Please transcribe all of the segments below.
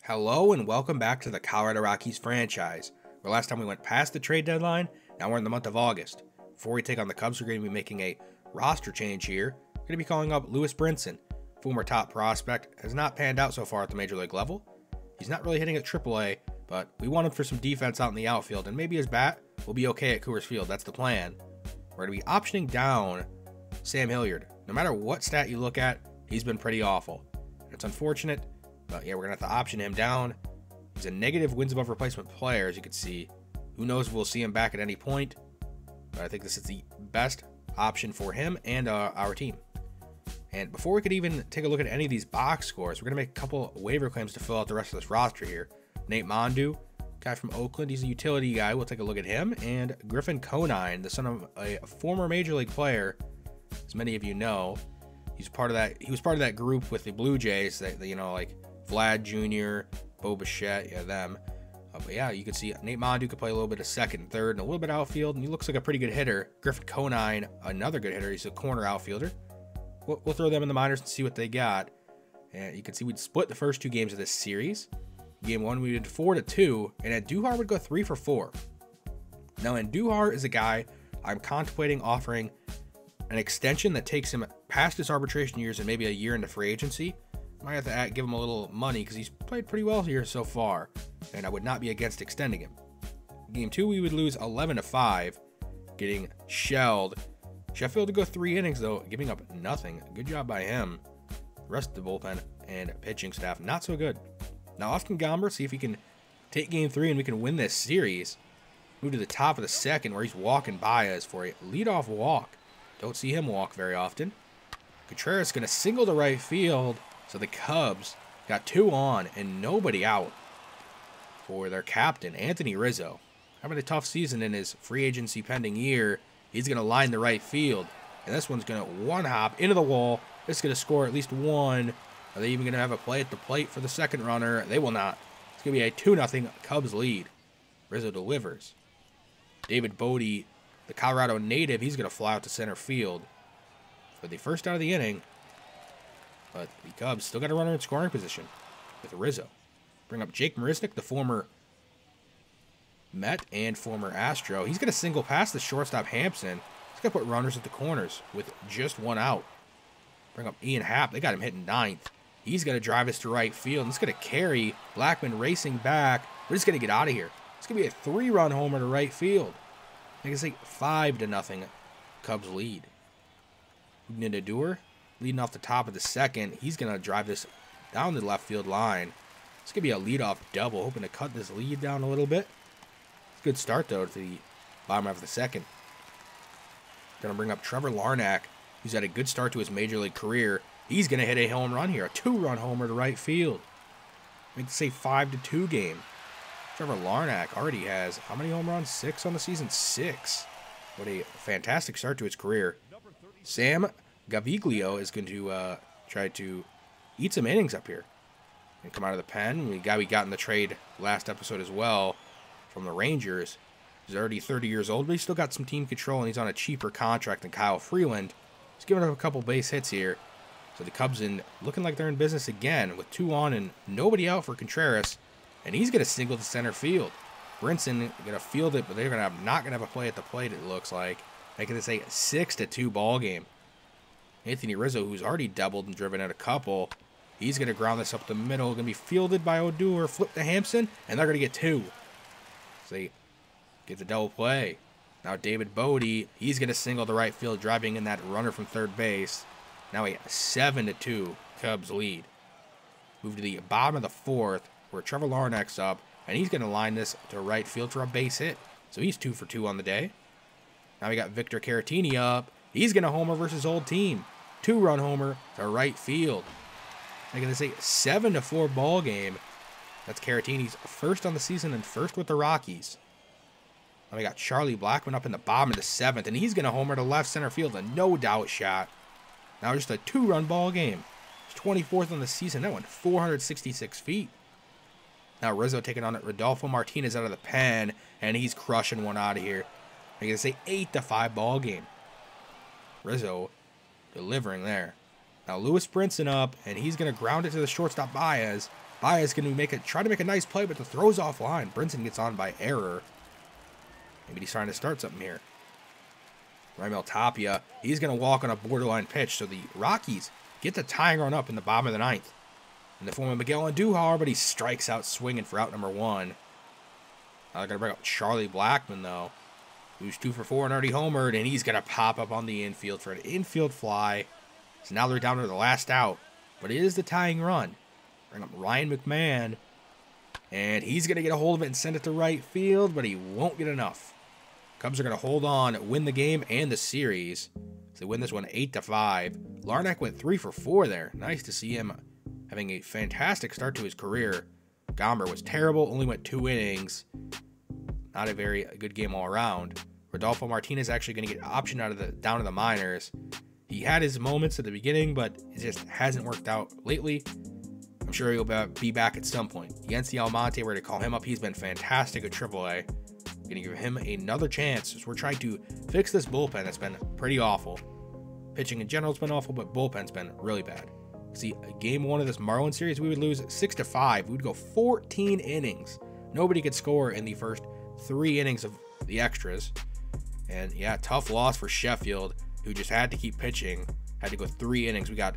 Hello and welcome back to the Colorado Rockies franchise, where last time we went past the trade deadline, now we're in the month of August. Before we take on the Cubs, we're going to be making a roster change here. We're going to be calling up Lewis Brinson, former top prospect, has not panned out so far at the major league level. He's not really hitting at AAA, but we want him for some defense out in the outfield, and maybe his bat will be okay at Coors Field. That's the plan. We're going to be optioning down Sam Hilliard. No matter what stat you look at, he's been pretty awful. It's unfortunate, but yeah, we're going to have to option him down. He's a negative wins above replacement player, as you can see. Who knows if we'll see him back at any point, but I think this is the best option for him and our team. And before we could even take a look at any of these box scores, we're going to make a couple waiver claims to fill out the rest of this roster here. Nate Mondu, guy from Oakland, he's a utility guy. We'll take a look at him. And Griffin Conine, the son of a former major league player, as many of you know. He was part of that group with the Blue Jays that, you know, like Vlad Jr., Bo Bichette, yeah, them. But yeah, you can see Nate Mondu could play a little bit of second and third and a little bit of outfield, and he looks like a pretty good hitter. Griffin Conine, another good hitter. He's a corner outfielder. We'll throw them in the minors and see what they got. And you can see we'd split the first two games of this series. Game one, we did 4-2, and Andujar would go 3 for 4. Now, Andujar is a guy I'm contemplating offering an extension that takes him past his arbitration years and maybe a year into free agency. Might have to give him a little money because he's played pretty well here so far, and I would not be against extending him. Game two, we would lose 11-5, getting shelled. Sheffield to go 3 innings, though, giving up nothing. Good job by him. The rest of the bullpen and pitching staff, not so good. Now, Austin Gomber, see if he can take game 3 and we can win this series. Move to the top of the second where he's walking by us for a leadoff walk. Don't see him walk very often. Contreras going to single to right field, so the Cubs got 2 on and nobody out for their captain, Anthony Rizzo. Having a tough season in his free agency pending year. He's going to line the right field, and this one's going to one-hop into the wall. It's going to score at least one. Are they even going to have a play at the plate for the second runner? They will not. It's going to be a 2-0 Cubs lead. Rizzo delivers. David Bodie, the Colorado native, he's going to fly out to center field for the first out of the inning. But the Cubs still got a runner in scoring position with Rizzo. Bring up Jake Marisnick, the former Met and former Astro. He's going to single past the shortstop Hampson. He's going to put runners at the corners with just 1 out. Bring up Ian Happ. They got him hitting 9th. He's going to drive us to right field. And it's going to carry Blackman racing back. We're just going to get out of here. It's going to be a 3-run homer to right field. I can say 5-0 Cubs lead. Nidadur leading off the top of the second. He's going to drive this down the left field line. It's going to be a leadoff double, hoping to cut this lead down a little bit. Good start, though, to the bottom half of the second. Going to bring up Trevor Larnach. He's had a good start to his major league career. He's going to hit a home run here. A 2-run homer to right field. Make it say 5-2 game. Trevor Larnach already has, how many home runs? 6 on the season? 6. What a fantastic start to his career. Sam Gaviglio is going to try to eat some innings up here and come out of the pen. The guy we got in the trade last episode as well, from the Rangers. He's already 30 years old, but he's still got some team control, and he's on a cheaper contract than Kyle Freeland. He's giving up a couple base hits here. So the Cubs looking like they're in business again with 2 on and nobody out for Contreras, and he's going to single to center field. Brinson going to field it, but they're not going to have a play at the plate, it looks like. Making this a 6-2 ball game. Anthony Rizzo, who's already doubled and driven at a couple, he's going to ground this up the middle. Going to be fielded by Odor, flip to Hampson, and they're going to get 2. So they get the double play. Now David Bodie, he's going to single the right field, driving in that runner from third base. Now a 7-2 Cubs lead. Move to the bottom of the 4th, where Trevor Larnach's up, and he's going to line this to right field for a base hit. So he's 2 for 2 on the day. Now we got Victor Caratini up. He's going to homer versus old team. 2-run homer to right field. Making this a 7-4 ball game. That's Caratini's first on the season and first with the Rockies. Now we got Charlie Blackman up in the bottom of the 7th, and he's going to homer to left center field, a no-doubt shot. Now just a 2-run ball game. It's 24th on the season. That went 466 feet. Now Rizzo taking on Rodolfo Martinez out of the pen, and he's crushing one out of here. Making this a 8-5 ball game. Rizzo delivering there. Now Lewis Brinson up, and he's going to ground it to the shortstop Baez. Baez going to try to make a nice play, but the throw's offline. Brinson gets on by error. Maybe he's trying to start something here. Raimel Tapia, he's going to walk on a borderline pitch. So the Rockies get the tying run up in the bottom of the ninth in the form of Miguel Andujar, but he strikes out swinging for out number 1. Now they're going to bring up Charlie Blackmon, though, who's 2 for 4 and already homered, and he's going to pop up on the infield for an infield fly. So now they're down to the last out, but it is the tying run. Bring up Ryan McMahon, and he's going to get a hold of it and send it to right field, but he won't get enough. Cubs are going to hold on, win the game and the series. So they win this one 8-5. Larnach went 3 for 4 there. Nice to see him having a fantastic start to his career. Gomber was terrible, only went 2 innings. Not a very good game all around. Rodolfo Martinez actually going to get optioned out of down to the minors. He had his moments at the beginning, but it just hasn't worked out lately. I'm sure he'll be back at some point. Yency Almonte, we're going to call him up. He's been fantastic at AAA. Going to give him another chance as we're trying to fix this bullpen that's been pretty awful. Pitching in general has been awful, but bullpen's been really bad. See, game 1 of this Marlins series, we would lose 6-5. We would go 14 innings. Nobody could score in the first 3 innings of the extras. And yeah, tough loss for Sheffield, who just had to keep pitching. Had to go 3 innings. We got,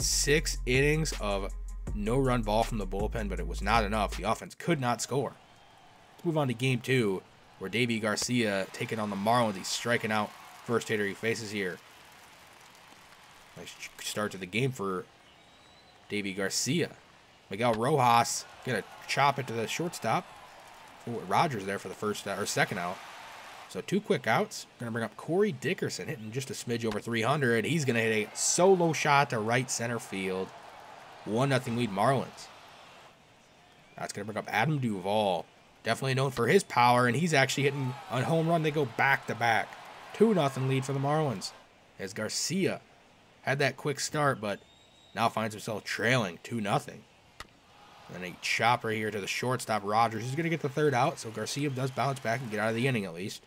6 innings of no-run ball from the bullpen, but it was not enough. The offense could not score. Let's move on to game 2, where Deivi Garcia taking on the Marlins. He's striking out first hitter he faces here. Nice start to the game for Deivi Garcia. Miguel Rojas gonna chop it to the shortstop. Rogers there for the first or second out. So 2 quick outs. Gonna bring up Corey Dickerson, hitting just a smidge over 300. He's gonna hit a solo shot to right center field. 1-0 lead Marlins. That's going to bring up Adam Duvall. Definitely known for his power, and he's actually hitting a home run. They go back-to-back. 2-0 lead for the Marlins. As Garcia had that quick start, but now finds himself trailing 2-0. And a chopper here to the shortstop, Rogers. He's going to get the 3rd out, so Garcia does bounce back and get out of the inning at least.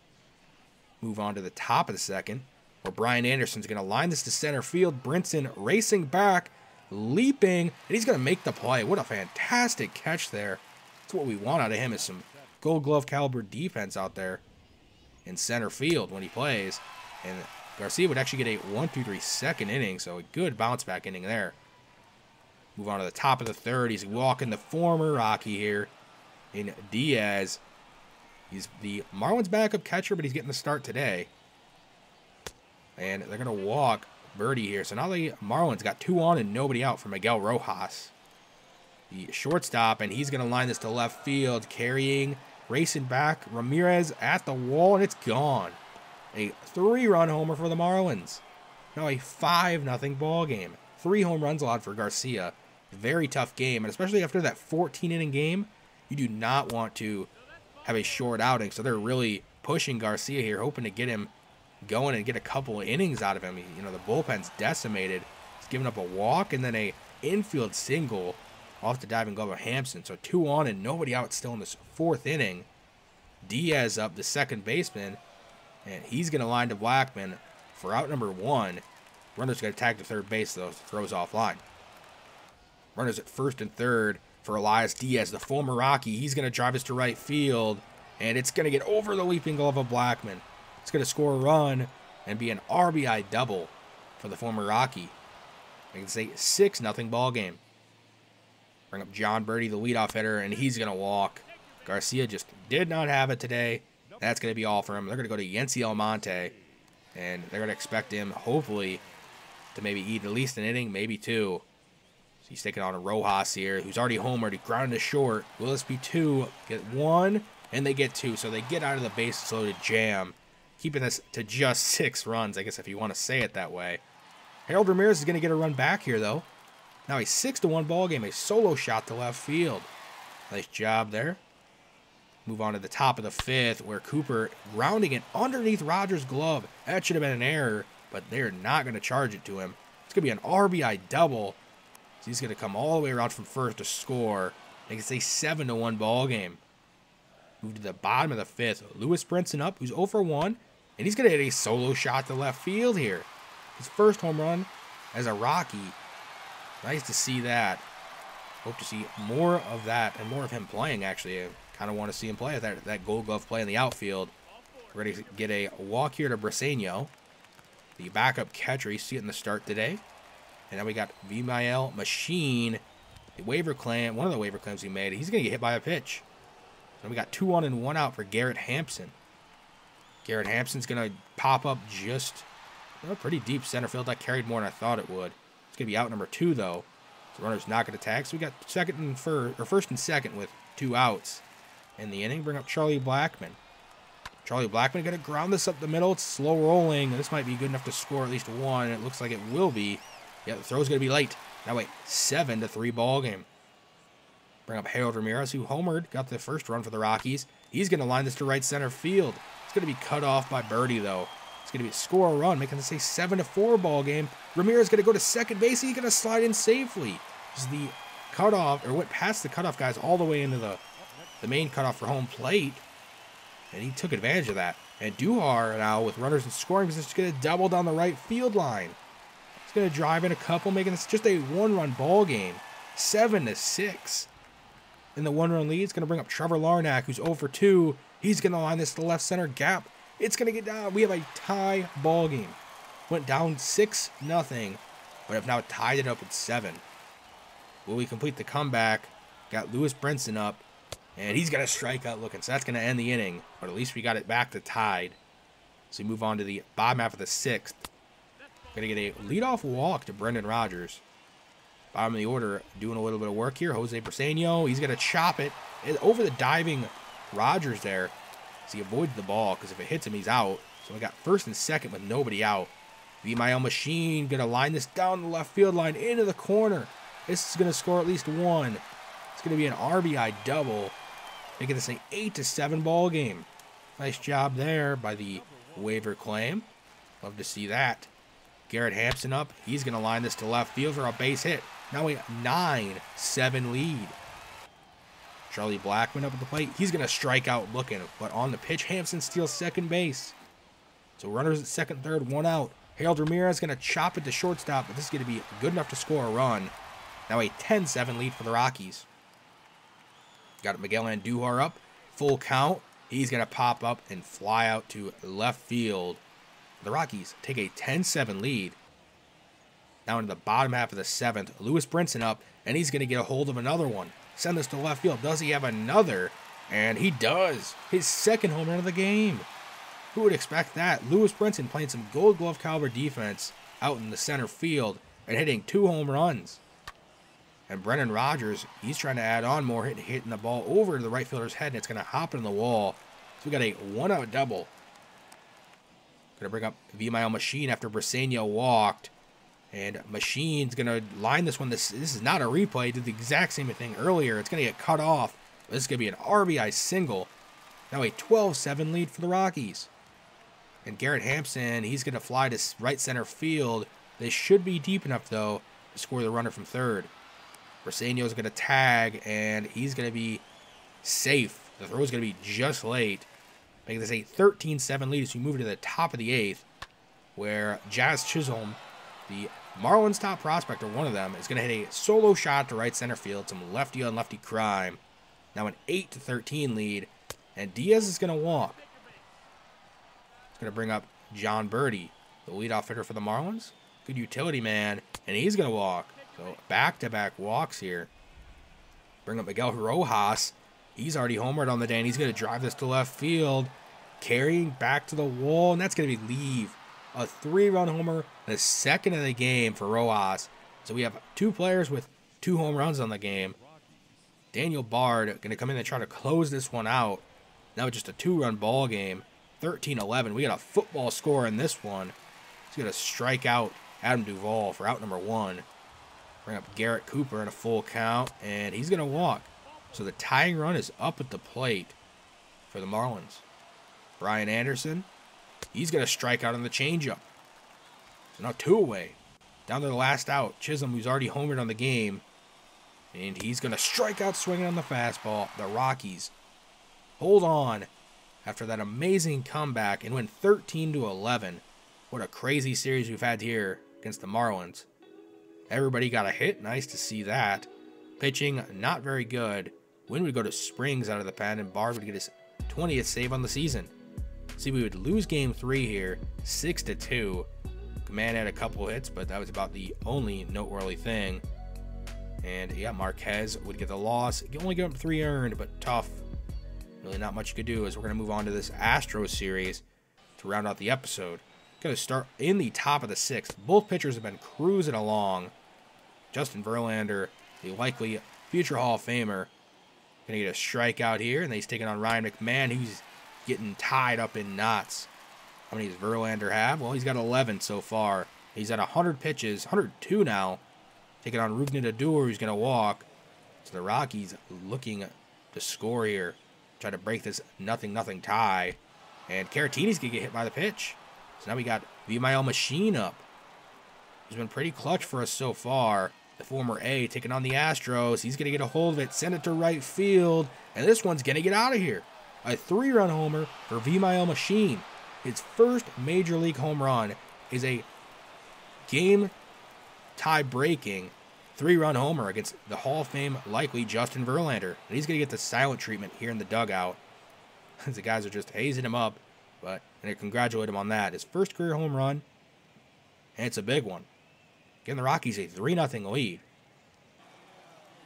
Move on to the top of the second, where Brian Anderson's going to line this to center field. Brinson racing back, leaping, and he's going to make the play. What a fantastic catch there. That's what we want out of him, is some Gold Glove caliber defense out there in center field when he plays. And Garcia would actually get a 1-2-3 second inning, so a good bounce back inning there. Move on to the top of the 3rd. He's walking the former Rocky here in Diaz. He's the Marlins backup catcher, but he's getting the start today. And they're going to walk Birdie here. So now the Marlins got 2 on and nobody out for Miguel Rojas, the shortstop, and he's going to line this to left field, carrying, racing back. Ramirez at the wall, and it's gone. A 3-run homer for the Marlins. Now a 5-0 ball game. 3 home runs allowed for Garcia. Very tough game, and especially after that 14-inning game, you do not want to have a short outing. So they're really pushing Garcia here, hoping to get him going and get a couple of innings out of him. You know, the bullpen's decimated. He's giving up a walk and then a infield single off the diving glove of Hampson. So 2 on and nobody out still in this 4th inning. Diaz up, the second baseman, and he's going to line to Blackmon for out number 1. Runner's going to tag to third base, though. Throws offline. Runners at first and third for Elias Diaz, the former Rocky. He's going to drive us to right field, and it's going to get over the leaping glove of Blackmon. It's going to score a run and be an RBI double for the former Rocky. I can say 6-0 ball game. Bring up John Birdie, the leadoff hitter, and he's going to walk. Garcia just did not have it today. That's going to be all for him. They're going to go to Yency Almonte, and they're going to expect him, hopefully, to maybe eat at least an inning, maybe 2. So he's taking on a Rojas here, who's already homered. He grounded to short. Will this be 2? Get 1, and they get 2. So they get out of the bases loaded jam, keeping this to just 6 runs, I guess, if you want to say it that way. Harold Ramirez is going to get a run back here, though. Now a 6-1 ball game, a solo shot to left field. Nice job there. Move on to the top of the 5th, where Cooper grounding it underneath Rogers' glove. That should have been an error, but they're not going to charge it to him. It's going to be an RBI double. So he's going to come all the way around from first to score. I think it's a 7-1 ball game. Move to the bottom of the 5th. Lewis Brinson up, who's 0 for 1, and he's going to hit a solo shot to left field here. His first home run as a Rocky. Nice to see that. Hope to see more of that and more of him playing, actually. I kind of want to see him play at that Gold Glove play in the outfield. We're ready to get a walk here to Briseño, the backup catcher. You see it in the start today. And then we got Vimael Machine, the waiver claim, one of the waiver claims he made. He's going to get hit by a pitch. So we got 2 on and 1 out for Garrett Hampson. Garrett Hampson's going to pop up just pretty deep center field. That carried more than I thought it would. It's going to be out number 2, though. The runner's not going to tag. So we got first and second with 2 outs in the inning. Bring up Charlie Blackmon. Charlie Blackmon going to ground this up the middle. It's slow rolling. This might be good enough to score at least 1. It looks like it will be. Yeah, the throw's going to be late. Now wait, 7-3 ball game. Bring up Harold Ramirez, who homered, got the first run for the Rockies. He's going to line this to right center field. It's going to be cut off by Birdie, though. It's going to be score a run, making this a 7-4 ball game. Ramirez going to go to second base. He's going to slide in safely. This is the cutoff, or went past the cutoff guys all the way into the main cutoff for home plate. And he took advantage of that. And Duhar now with runners in scoring position is going to double down the right field line. He's going to drive in a couple, making this just a 1-run ball game. 7-6. In the 1-run lead, it's going to bring up Trevor Larnach, who's 0 for 2. He's going to line this to the left center gap. It's going to get down. We have a tie ball game. Went down 6-0, but have now tied it up at 7. Will we complete the comeback? Got Lewis Brinson up, and he's got a strikeout looking, so that's going to end the inning. But at least we got it back to tied. So we move on to the bottom half of the 6th. Going to get a leadoff walk to Brendan Rodgers. Bottom of the order, doing a little bit of work here. Jose Briseño, he's going to chop it over the diving Rodgers there. So he avoids the ball, because if it hits him, he's out. So we got first and second with nobody out. Vimael Machine going to line this down the left field line into the corner. This is going to score at least 1. It's going to be an RBI double, making this an 8-7 ball game. Nice job there by the waiver claim. Love to see that. Garrett Hampson up. He's going to line this to left field for a base hit. Now a 9-7 lead. Charlie Blackmon up at the plate. He's going to strike out looking, but on the pitch, Hampson steals second base. So runners at second, third, 1 out. Harold Ramirez going to chop it to shortstop, but this is going to be good enough to score a run. Now a 10-7 lead for the Rockies. Got Miguel Andujar up. Full count. He's going to pop up and fly out to left field. The Rockies take a 10-7 lead. Now into the bottom half of the 7th. Lewis Brinson up, and he's going to get a hold of another one. Send this to left field. Does he have another? And he does. His second home run of the game. Who would expect that? Lewis Brinson playing some Gold Glove caliber defense out in the center field and hitting 2 home runs. And Brendan Rodgers, he's trying to add on more, hitting the ball over to the right fielder's head, and it's going to hop in the wall. So we got a 1-out double. Going to bring up Vimael Machine after Briseño walked. And Machine's going to line this one. This is not a replay. Did the exact same thing earlier. It's going to get cut off. This is going to be an RBI single. Now a 12-7 lead for the Rockies. And Garrett Hampson, he's going to fly to right center field. They should be deep enough, though, to score the runner from third. Briseño's going to tag, and he's going to be safe. The throw is going to be just late, making this a 13-7 lead as we move to the top of the 8th, where Jazz Chisholm, the Marlins' top prospect, or one of them, is going to hit a solo shot to right center field, some lefty on lefty crime. Now an 8-13 lead, and Diaz is going to walk. It's going to bring up John Birdie, the leadoff hitter for the Marlins. Good utility man, and he's going to walk. So back-to-back walks here. Bring up Miguel Rojas. He's already homered on the day, and he's going to drive this to left field, carrying back to the wall, and that's going to be leave. A 3-run homer, the second of the game for Rojas. So we have 2 players with 2 home runs on the game. Daniel Bard going to come in and try to close this one out. Now just a 2-run ball game, 13-11. We got a football score in this one. He's going to strike out Adam Duvall for out number 1. Bring up Garrett Cooper in a full count, and he's going to walk. So the tying run is up at the plate for the Marlins. Brian Anderson, he's going to strike out on the changeup. So now 2 away. Down to the last out. Chisholm, who's already homered on the game, and he's going to strike out swinging on the fastball. The Rockies hold on after that amazing comeback and win 13-11. What a crazy series we've had here against the Marlins. Everybody got a hit. Nice to see that. Pitching, not very good. Win would go to Springs out of the pen, and Bard would get his 20th save on the season. See, we would lose game 3 here, 6-2. Command had a couple hits, but that was about the only noteworthy thing. And yeah, Marquez would get the loss. You only get up 3 earned, but tough. Really not much you could do, as we're going to move on to this Astros series to round out the episode. Going to start in the top of the 6th. Both pitchers have been cruising along. Justin Verlander, the likely future Hall of Famer, going to get a strikeout here, and then he's taking on Ryan McMahon, who's getting tied up in knots. How many does Verlander have? Well, he's got 11 so far. He's at 100 pitches, 102 now, taking on Rougned Odor, who's going to walk. So the Rockies looking to score here, try to break this 0-0 tie. And Caratini's going to get hit by the pitch. So now we got Vimael Machine up. He's been pretty clutch for us so far. The former A taking on the Astros. He's going to get a hold of it, send it to right field, and this one's going to get out of here. A 3-run homer for Vimael Machine. His first major league home run is a game tie-breaking 3-run homer against the Hall of Fame likely Justin Verlander. And he's going to get the silent treatment here in the dugout. The guys are just hazing him up, but and I congratulate him on that. His first career home run, and it's a big one. Giving the Rockies a 3-0 lead.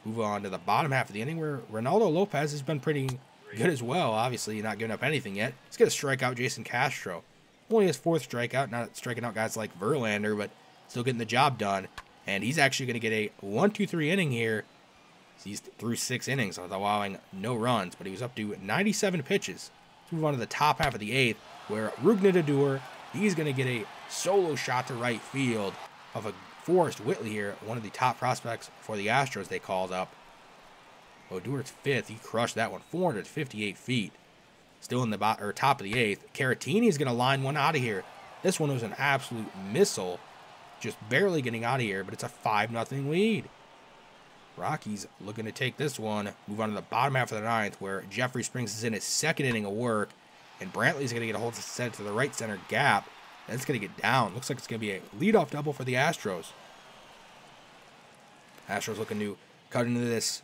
Move on to the bottom half of the inning, where Ronaldo Lopez has been pretty good as well. Obviously, not giving up anything yet. He's going to strike out Jason Castro. Only his 4th strikeout, not striking out guys like Verlander, but still getting the job done. And he's actually going to get a 1-2-3 inning here. He's through 6 innings, allowing no runs, but he was up to 97 pitches. Let's move on to the top half of the 8th, where Rougned Odor, he's going to get a solo shot to right field of a Forrest Whitley here, one of the top prospects for the Astros they called up. Odor's 5th, he crushed that one, 458 feet. Still in the top of the 8th. Caratini is going to line one out of here. This one was an absolute missile, just barely getting out of here, but it's a 5-0 lead. Rockies looking to take this one. Move on to the bottom half of the 9th, where Jeffrey Springs is in his 2nd inning of work, and Brantley's going to get a hold to send it to the right center gap. And it's going to get down. Looks like it's going to be a leadoff double for the Astros. Astros looking to cut into this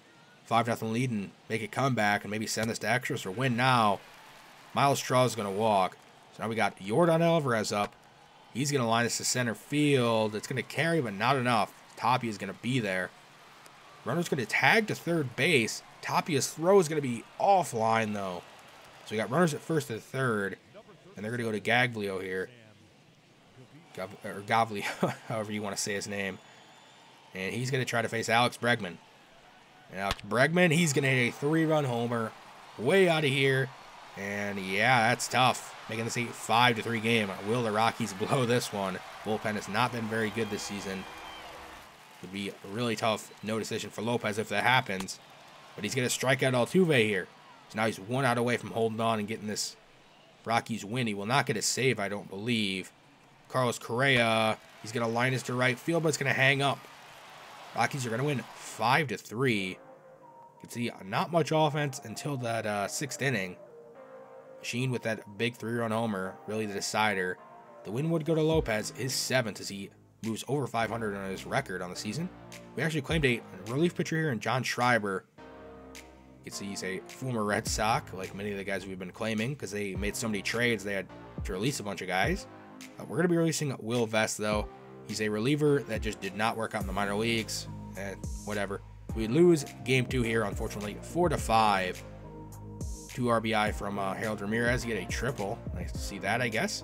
5-0 lead and make a comeback and maybe send this to extras or win now. Miles Straw is going to walk. So now we got Yordan Alvarez up. He's going to line us to center field. It's going to carry, but not enough. Tapia is going to be there. Runner's going to tag to third base. Tapia's throw is going to be offline, though. So we got runners at first and third, and they're going to go to Gaglio here. Or Gavlio, however you want to say his name. And he's going to try to face Alex Bregman. And Alex Bregman, he's going to hit a 3-run homer way out of here. And yeah, that's tough. Making this a 5-3 game. Will the Rockies blow this one? Bullpen has not been very good this season. Would be a really tough no decision for Lopez if that happens. But he's going to strike out Altuve here. So now he's 1 out away from holding on and getting this Rockies win. He will not get a save, I don't believe. Carlos Correa, he's going to line us to right field, but it's going to hang up. Rockies are going to win 5-3. You can see not much offense until that 6th inning. Machine with that big 3-run homer, really the decider. The win would go to Lopez, his 7th, as he moves over 500 on his record on the season. We actually claimed a relief pitcher here in John Schreiber. You can see he's a former Red Sox, like many of the guys we've been claiming, because they made so many trades they had to release a bunch of guys. We're going to be releasing Will Vest, though. He's a reliever that just did not work out in the minor leagues. Whatever. We lose game 2 here, unfortunately, 4-5. 2 RBI from Harold Ramirez. He get a triple. Nice to see that, I guess.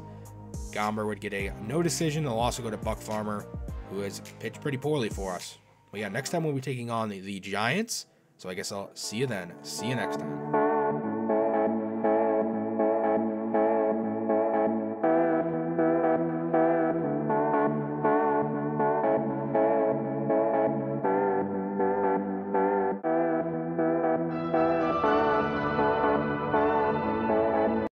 Gomber would get a no decision. They'll also go to Buck Farmer, who has pitched pretty poorly for us. But yeah, next time we'll be taking on the Giants. So I guess I'll see you then. See you next time.